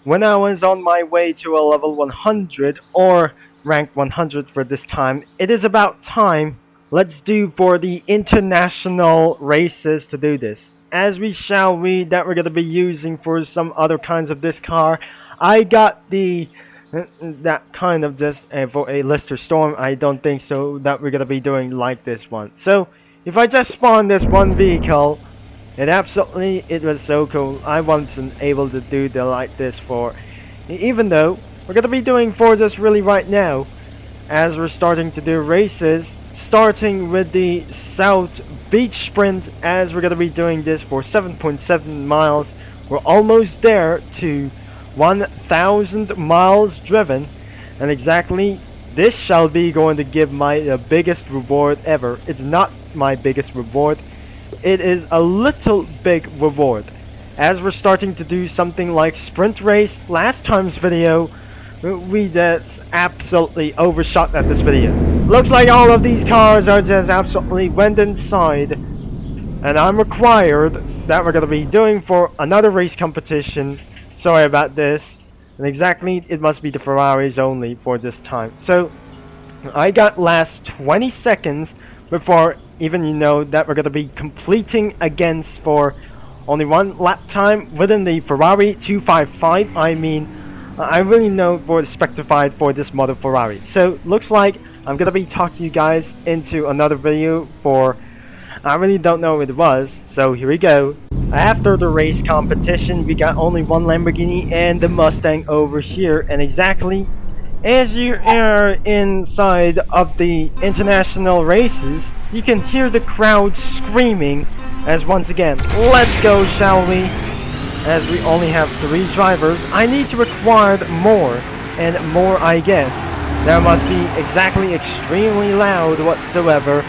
when I was on my way to a level 100 or rank 100 for this time, it is about time. Let's do for the international races to do this. As we shall read that we're going to be using for some other kinds of this car. I got the that kind of just for a Lister Storm. I don't think so that we're going to be doing like this one. So if I just spawn this one vehicle, it was so cool. I wasn't able to do the like this for, even though we're gonna be doing for this really right now, as we're starting to do races, starting with the South Beach Sprint, as we're gonna be doing this for 7.7 miles. We're almost there to 1,000 miles driven, and exactly this shall be going to give my biggest reward ever. It's not my biggest reward. It is a little big reward. As we're starting to do something like sprint race, last time's video, we just absolutely overshot at this video. Looks like all of these cars are just absolutely went inside. And I'm required that we're going to be doing for another race competition. Sorry about this. And exactly, it must be the Ferraris only for this time. So, I got last 20 seconds before even that we're going to be completing against for only one lap time within the Ferrari 255. I mean, I really know for the specified for this model Ferrari. So looks like I'm going to be talking you guys into another video for, I really don't know what it was, so here we go. After the race competition, we got only one Lamborghini and the Mustang over here, and exactly as you are inside of the international races, you can hear the crowd screaming as once again, let's go, shall we? As we only have 3 drivers, I need to require more and more, I guess. That must be exactly extremely loud whatsoever,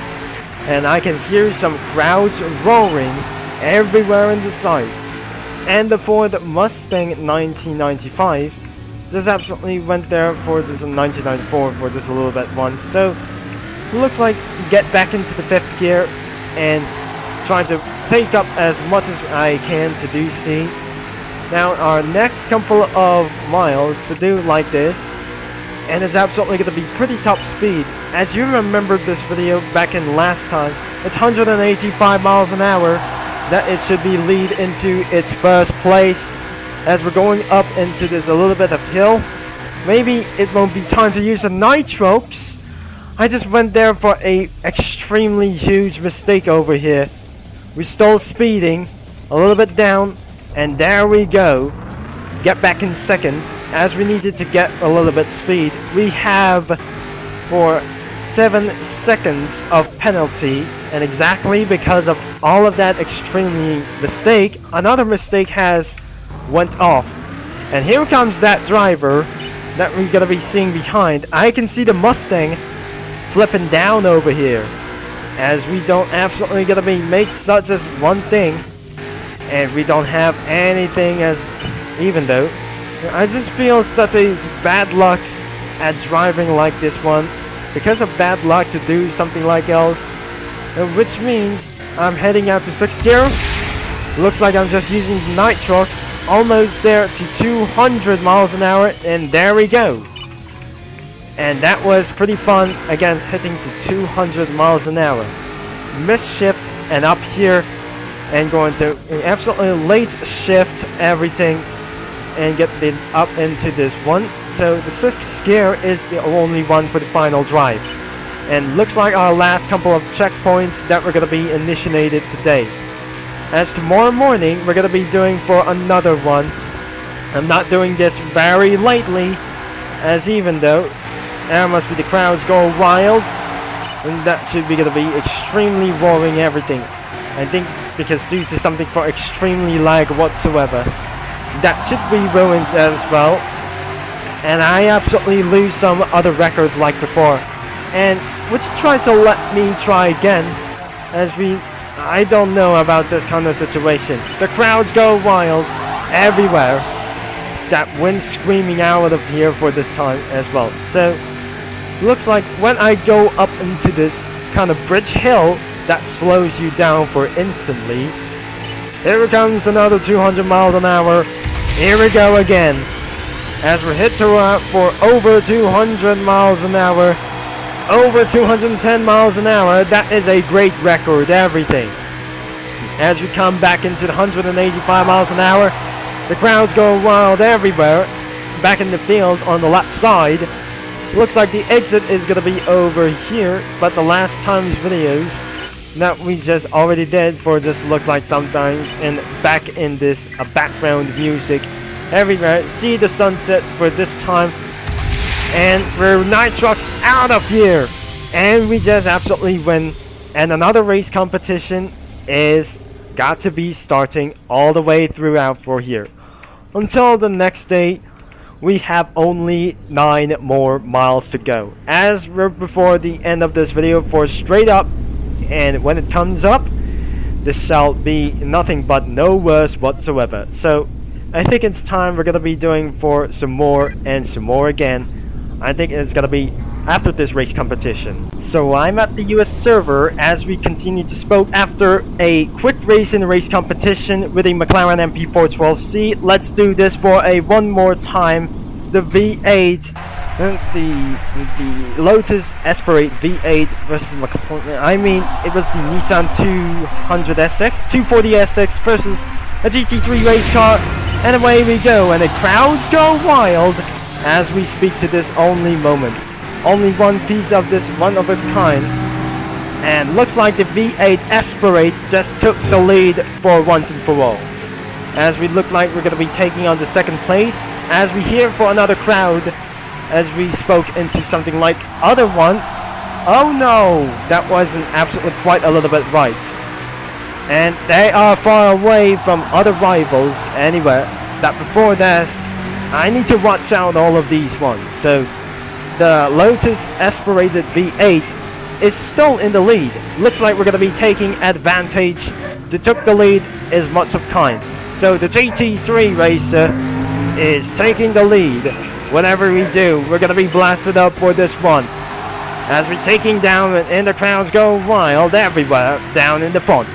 and I can hear some crowds roaring everywhere in the sights. And the Ford Mustang 1995 just absolutely went there for just in 1994 for just a little bit once. So looks like get back into the 5th gear and trying to take up as much as I can to do C. Now our next couple of miles to do like this, and it's absolutely going to be pretty top speed. As you remember this video back in last time, it's 185 miles an hour that it should be lead into its first place. As we're going up into this a little bit of hill, maybe it won't be time to use the nitrox. I just went there for a extremely huge mistake over here. We stole speeding a little bit down, and there we go. Get back in second, as we needed to get a little bit speed. We have for 7 seconds of penalty, and exactly because of all of that extremely mistake, another mistake has went off. And here comes that driver that we're gonna be seeing behind. I can see the Mustang flipping down over here, as we don't absolutely gonna be make such as one thing, and we don't have anything as, even though I just feel such a bad luck at driving like this one, because of bad luck to do something like else, which means I'm heading out to 6th gear. Looks like I'm just using nitrox, almost there to 200 miles an hour, and there we go. And that was pretty fun against hitting to 200 miles an hour. Miss shift and up here, and going to absolutely late shift everything and get it up into this one. So the 6th gear is the only one for the final drive. And looks like our last couple of checkpoints that we're going to be initiated today. As tomorrow morning, we're going to be doing for another one. I'm not doing this very lately, as even though there must be the crowds go wild, and that should be going to be extremely roaring everything. I think because due to something for extremely lag whatsoever, that should be ruined as well. And I absolutely lose some other records like before. And would you try to let me try again, as I don't know about this kind of situation. The crowds go wild everywhere. That wind screaming out of here for this time as well. So looks like when I go up into this kind of bridge hill that slows you down for instantly. Here comes another 200 miles an hour. Here we go again. as we hit the route for over 200 miles an hour, over 210 miles an hour. That is a great record, everything. As we come back into the 185 miles an hour, the crowd's going wild everywhere. Back in the field on the left side. Looks like the exit is going to be over here, but the last time's videos that we just already did for this look like sometimes, and back in this background music everywhere. See the sunset for this time, and we're 9 trucks out of here, and we just absolutely win. And another race competition is got to be starting all the way throughout for here. Until the next day, we have only 9 more miles to go, as we're before the end of this video for straight up. And when it comes up, this shall be nothing but no worse whatsoever. So I think it's time we're gonna be doing for some more and some more again. I think it's gonna be after this race competition. So I'm at the US server as we continue to spoke after a quick race in the race competition with a McLaren MP412C. Let's do this for a one more time. The V8, the Lotus Aspirate V8 versus McLaren. I mean, it was the Nissan 240 SX versus a GT3 race car, and away we go, and the crowds go wild as we speak to this only moment. Only one piece of this one of a kind, and looks like the V8 Aspirate just took the lead for once and for all. As we look like we're going to be taking on the second place, as we hear for another crowd, as we spoke into something like other one. Oh no, that wasn't absolutely quite a little bit right. And they are far away from other rivals anywhere. That before this, I need to watch out all of these ones. So the Lotus Aspirated V8 is still in the lead. Looks like we're going to be taking advantage to took the lead is much of kind. So the GT3 racer is taking the lead. Whatever we do, we're going to be blasted up for this one. As we're taking down and the crowds go wild everywhere down in the front.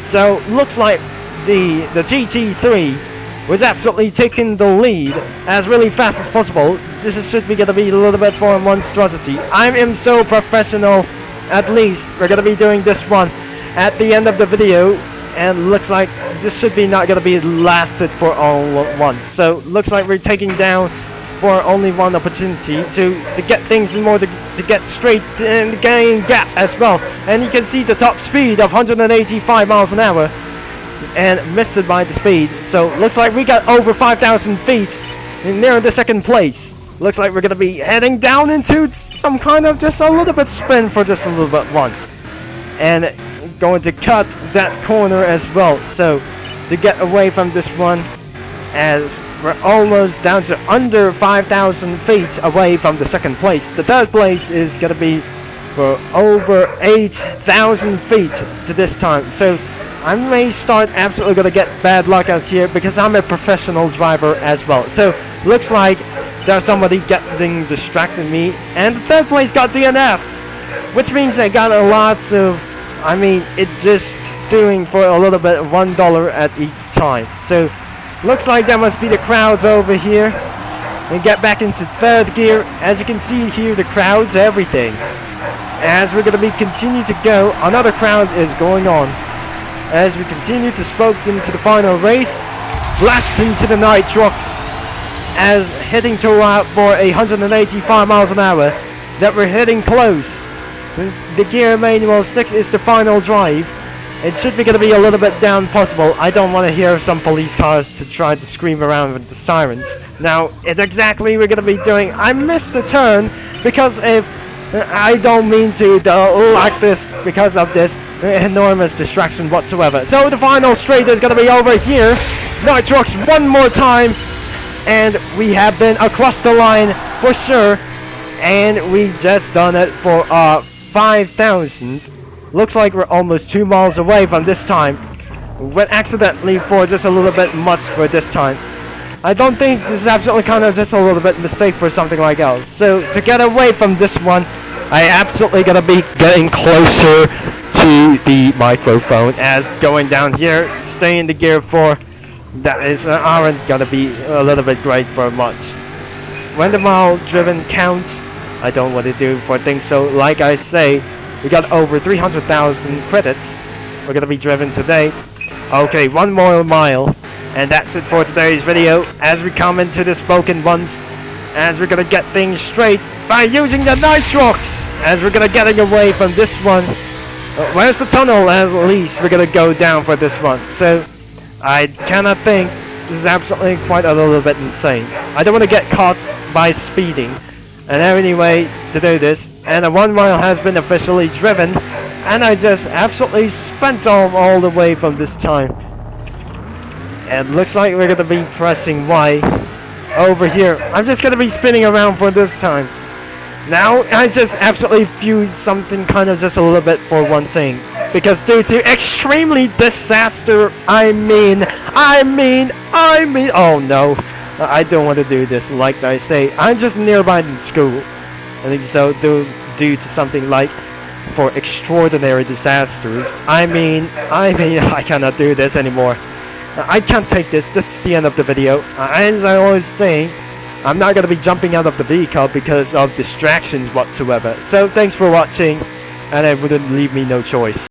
So looks like the GT3 was absolutely taking the lead as really fast as possible. This should be going to be a little bit 4-on-1 strategy. I am so professional. At least we're going to be doing this one at the end of the video. And looks like this should be not going to be lasted for all at once. So looks like we're taking down for only one opportunity to get things in more to get straight and gain gap as well. And you can see the top speed of 185 miles an hour and missed it by the speed. So looks like we got over 5,000 feet near the second place. Looks like we're going to be heading down into some kind of just a little bit spin for just a little bit one. And going to cut that corner as well. So to get away from this one, as we're almost down to under 5,000 feet away from the second place. The third place is going to be for over 8,000 feet to this time. So I may start absolutely going to get bad luck out here because I'm a professional driver as well. So looks like there's somebody getting distracted me. And the third place got DNF, which means they got a lots of, I mean, it just doing for a little bit of $1 at each time. So looks like there must be the crowds over here. And get back into third gear. As you can see here, the crowds, everything. As we're going to be continue to go, another crowd is going on. As we continue to spoke into the final race, blast into the night trucks. As heading to for 185 miles an hour, that we're heading close. The gear manual 6 is the final drive. It should be going to be a little bit down possible. I don't want to hear some police cars to try to scream around with the sirens. Now, it's exactly we're going to be doing. I missed the turn because if I don't mean to like this because of this enormous distraction whatsoever. So the final straight is going to be over here. Night trucks one more time. And we have been across the line for sure. And we just done it for 5,000. Looks like we're almost 2 miles away from this time. Went accidentally for just a little bit much for this time. I don't think this is absolutely kind of just a little bit mistake for something like else. So to get away from this one, I absolutely gonna be getting closer to the microphone as going down here, stay in the gear 4. That is aren't gonna be a little bit great for much. when the mile driven counts, I don't want to do for things. So like I say, we got over 300,000 credits. We're gonna be driven today. Okay, one more mile, and that's it for today's video. As we come into the spoken ones, as we're gonna get things straight by using the nitrox, as we're gonna getting away from this one. Where's the tunnel? At least we're gonna go down for this one. So I cannot think. This is absolutely quite a little bit insane. I don't want to get caught by speeding. And anyway, to do this, and a 1 mile has been officially driven, and I just absolutely spent all the way from this time. And looks like we're gonna be pressing Y over here. I'm just gonna be spinning around for this time. Now I just absolutely fused something kind of just a little bit for one thing, because due to extremely disaster, I mean, oh no, I don't want to do this. Like I say, I'm just nearby in school, and so due to something like for extraordinary disasters, I mean, I cannot do this anymore. I can't take this. That's the end of the video. As I always say, I'm not going to be jumping out of the vehicle because of distractions whatsoever. So thanks for watching, and it wouldn't leave me no choice.